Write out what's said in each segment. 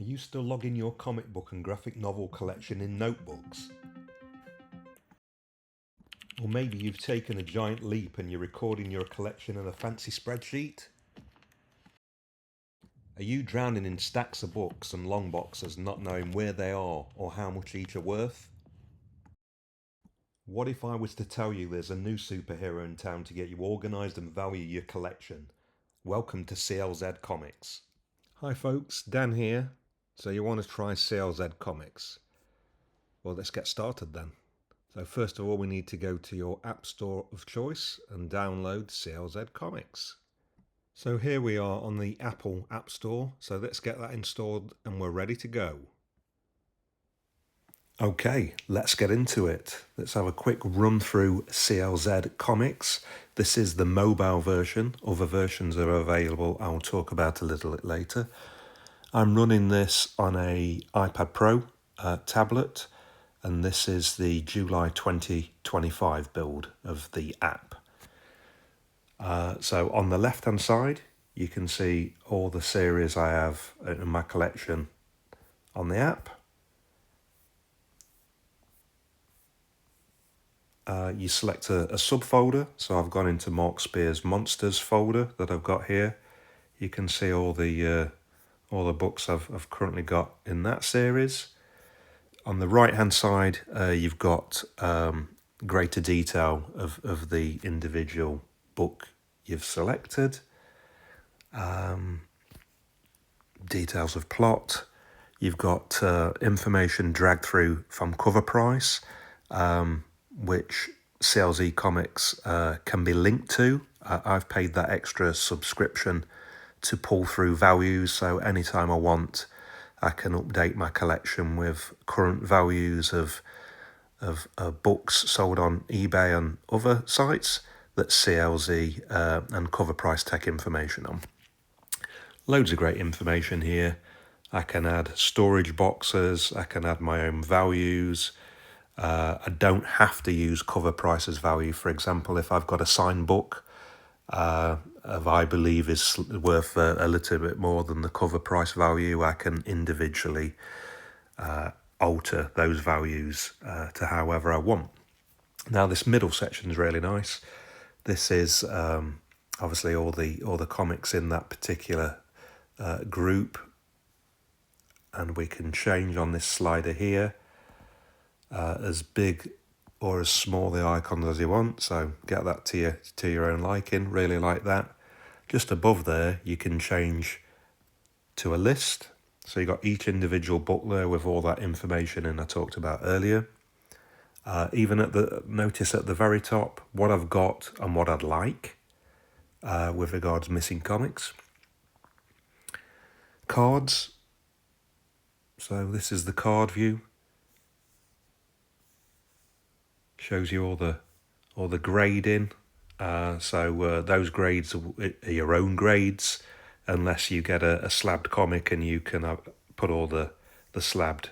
Are you still logging your comic book and graphic novel collection in notebooks? Or maybe you've taken a giant leap and you're recording your collection in a fancy spreadsheet? Are you drowning in stacks of books and long boxes not knowing where they are or how much each are worth? What if I was to tell you there's a new superhero in town to get you organised and value your collection? Welcome to CLZ Comics. Hi folks, Dan here. So you want to try CLZ Comics? Well, let's get started then. So first of all, we need to go to your app store of choice and download CLZ Comics. So here we are on the Apple App Store. So let's get that installed and we're ready to go. Okay, let's get into it. Let's have a quick run through CLZ Comics. This is the mobile version. Other versions are available. I'll talk about a little bit later. I'm running this on a iPad Pro tablet, and this is the July 2025 build of the app. So on the left hand side, you can see all the series I have in my collection on the app. You select a subfolder, so I've gone into Mark Spear's Monsters folder that I've got here. You can see all the books I've currently got in that series. On the right hand side, you've got greater detail of the individual book you've selected, details of plot. You've got information dragged through from cover price, which CLZ Comics can be linked to. I've paid that extra subscription to pull through values, so anytime I want, I can update my collection with current values of books sold on eBay and other sites that CLZ and Cover Price take information on. Loads of great information here. I can add storage boxes, I can add my own values. I don't have to use Cover Price's value. For example, if I've got a signed book of I believe is worth a little bit more than the cover price value, I can individually alter those values to however I want. Now this middle section is really nice. This is obviously all the comics in that particular group, and we can change on this slider here as big or as small the icons as you want, so get that to your own liking. Really like that. Just above there you can change to a list, so you got each individual book there with all that information in I talked about earlier. Even notice at the very top what I've got and what I'd like with regards missing comics. Cards, so this is the card view. Shows you all the grading. So those grades are your own grades, unless you get a slabbed comic and you can put all the slabbed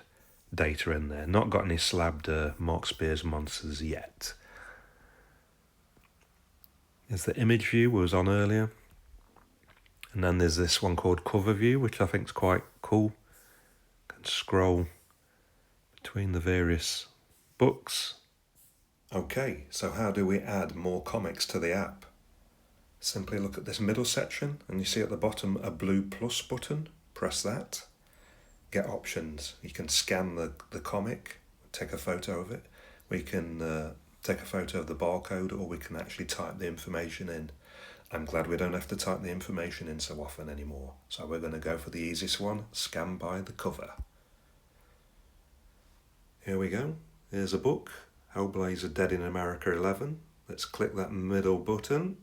data in there. Not got any slabbed Mark Spear's Monsters yet. There's the image view we was on earlier. And then there's this one called cover view, which I think is quite cool. You can scroll between the various books. Okay, so how do we add more comics to the app? Simply look at this middle section and you see at the bottom a blue plus button. Press that. Get options. You can scan the comic, take a photo of it. We can take a photo of the barcode, or we can actually type the information in. I'm glad we don't have to type the information in so often anymore. So we're going to go for the easiest one, scan by the cover. Here we go. Here's a book. Hellblazer Dead in America 11. Let's click that middle button.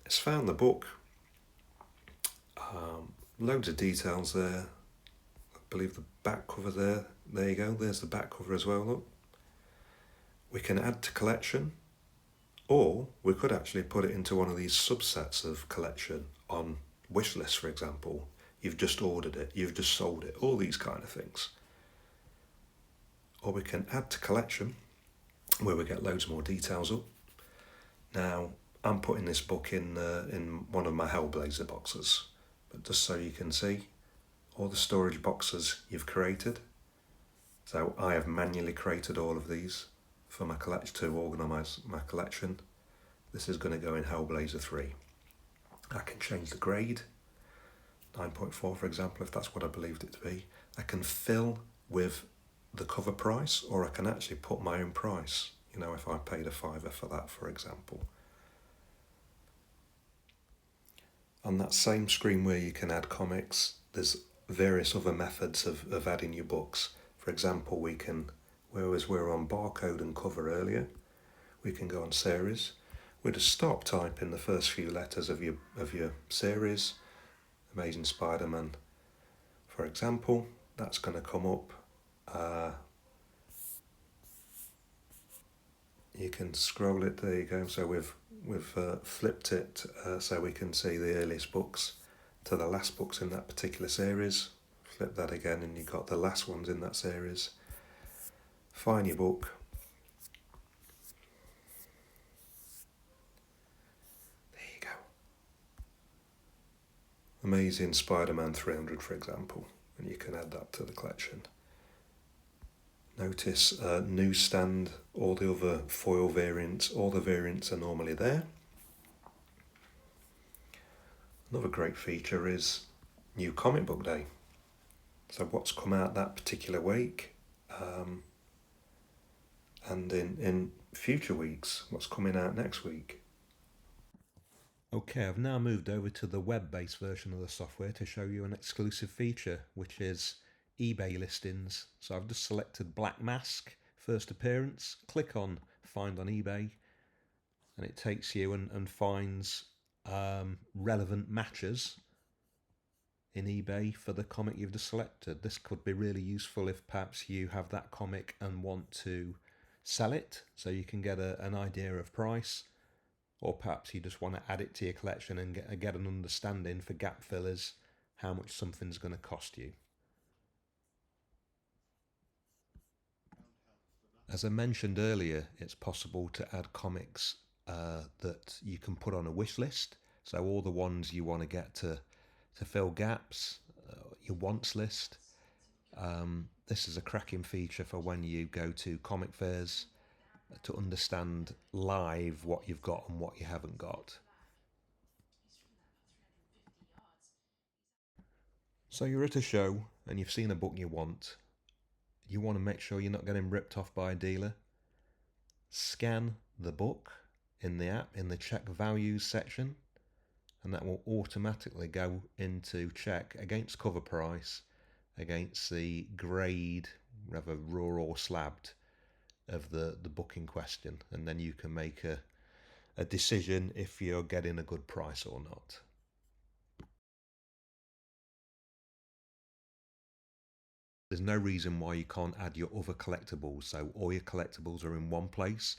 It's found the book. Loads of details there. I believe the back cover there. There you go. There's the back cover as well. Look. We can add to collection, or we could actually put it into one of these subsets of collection on wishlist, for example. You've just ordered it. You've just sold it. All these kind of things. Or we can add to collection, where we get loads more details up. Now, I'm putting this book in one of my Hellblazer boxes. but just so you can see all the storage boxes you've created. So I have manually created all of these for my collection to organise my collection. This is going to go in Hellblazer 3. I can change the grade, 9.4 for example, if that's what I believed it to be. I can fill with the cover price, or I can actually put my own price, you know, if I paid a £5 for that, for example. On that same screen where you can add comics, there's various other methods of adding your books. For example, we can, whereas we were on barcode and cover earlier, we can go on series. We'll just stop typing the first few letters of your series, Amazing Spider-Man, for example. That's going to come up. You can scroll it, there you go. So we've flipped it so we can see the earliest books to the last books in that particular series. Flip that again and you've got the last ones in that series. Find your book. There you go. Amazing Spider-Man 300, for example, and you can add that to the collection. Notice newsstand, all the other foil variants, all the variants are normally there. Another great feature is New Comic Book Day. So what's come out that particular week, and in future weeks, what's coming out next week. Okay, I've now moved over to the web-based version of the software to show you an exclusive feature, which is eBay listings. So I've just selected Black Mask, first appearance, click on Find on eBay, and it takes you and finds relevant matches in eBay for the comic you've just selected. This could be really useful if perhaps you have that comic and want to sell it, so you can get an idea of price, or perhaps you just want to add it to your collection and get an understanding for gap fillers, how much something's going to cost you. As I mentioned earlier, it's possible to add comics that you can put on a wish list. So all the ones you want to get to fill gaps, your wants list. This is a cracking feature for when you go to comic fairs to understand live what you've got and what you haven't got. So you're at a show and you've seen a book you want. You want to make sure you're not getting ripped off by a dealer. Scan the book in the app in the check values section, and that will automatically go into check against cover price, against the grade, whether raw or slabbed, of the book in question, and then you can make a decision if you're getting a good price or not. There's no reason why you can't add your other collectibles, so all your collectibles are in one place.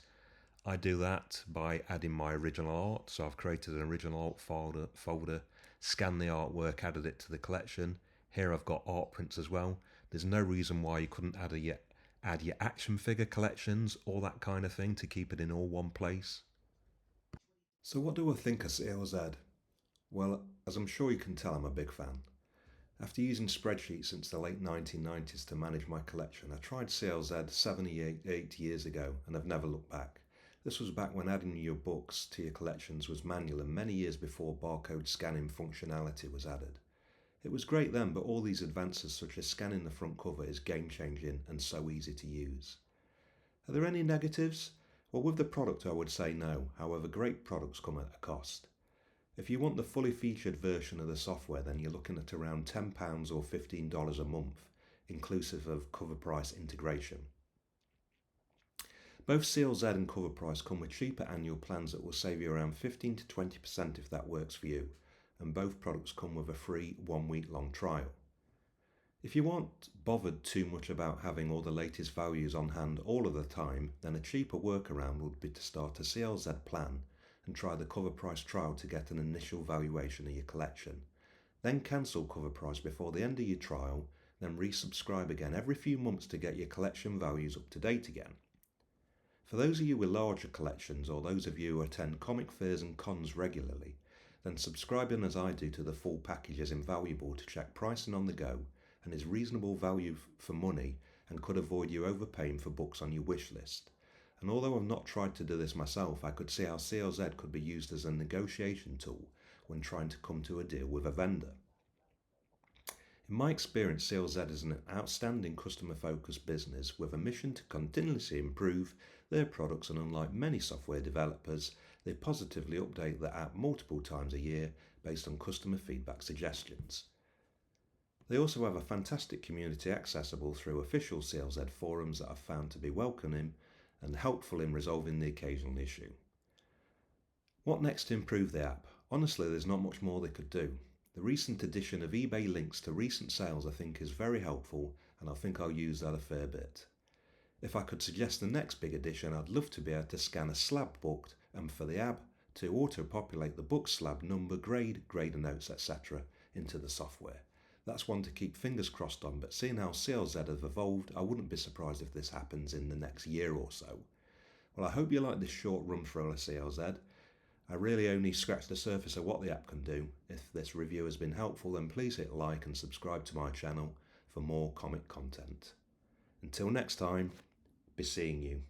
I do that by adding my original art, so I've created an original art folder, scanned the artwork, added it to the collection. Here I've got art prints as well. There's no reason why you couldn't add your action figure collections, all that kind of thing, to keep it in all one place. So what do I think of CLZ? Well, as I'm sure you can tell, I'm a big fan. After using spreadsheets since the late 1990s to manage my collection, I tried CLZ 78 years ago and have never looked back. This was back when adding your books to your collections was manual and many years before barcode scanning functionality was added. It was great then, but all these advances such as scanning the front cover is game changing and so easy to use. Are there any negatives? Well, with the product I would say no, however great products come at a cost. If you want the fully featured version of the software, then you're looking at around £10 or $15 a month, inclusive of cover price integration. Both CLZ and cover price come with cheaper annual plans that will save you around 15 to 20% if that works for you, and both products come with a free 1 week long trial. If you aren't bothered too much about having all the latest values on hand all of the time, then a cheaper workaround would be to start a CLZ plan and try the cover price trial to get an initial valuation of your collection. Then cancel cover price before the end of your trial, then resubscribe again every few months to get your collection values up to date again. For those of you with larger collections or those of you who attend comic fairs and cons regularly, then subscribing as I do to the full package is invaluable to check pricing on the go and is reasonable value for money and could avoid you overpaying for books on your wish list. And although I've not tried to do this myself, I could see how CLZ could be used as a negotiation tool when trying to come to a deal with a vendor. In my experience, CLZ is an outstanding customer-focused business with a mission to continuously improve their products, and unlike many software developers, they positively update the app multiple times a year based on customer feedback suggestions. They also have a fantastic community accessible through official CLZ forums that I've found to be welcoming and helpful in resolving the occasional issue. What next to improve the app? Honestly, there's not much more they could do. The recent addition of eBay links to recent sales I think is very helpful, and I think I'll use that a fair bit. If I could suggest the next big addition, I'd love to be able to scan a slab booked and for the app to auto-populate the book slab number, grade, grader notes, etc. into the software. That's one to keep fingers crossed on, but seeing how CLZ have evolved, I wouldn't be surprised if this happens in the next year or so. Well, I hope you like this short run through of CLZ. I really only scratched the surface of what the app can do. If this review has been helpful, then please hit like and subscribe to my channel for more comic content. Until next time, be seeing you.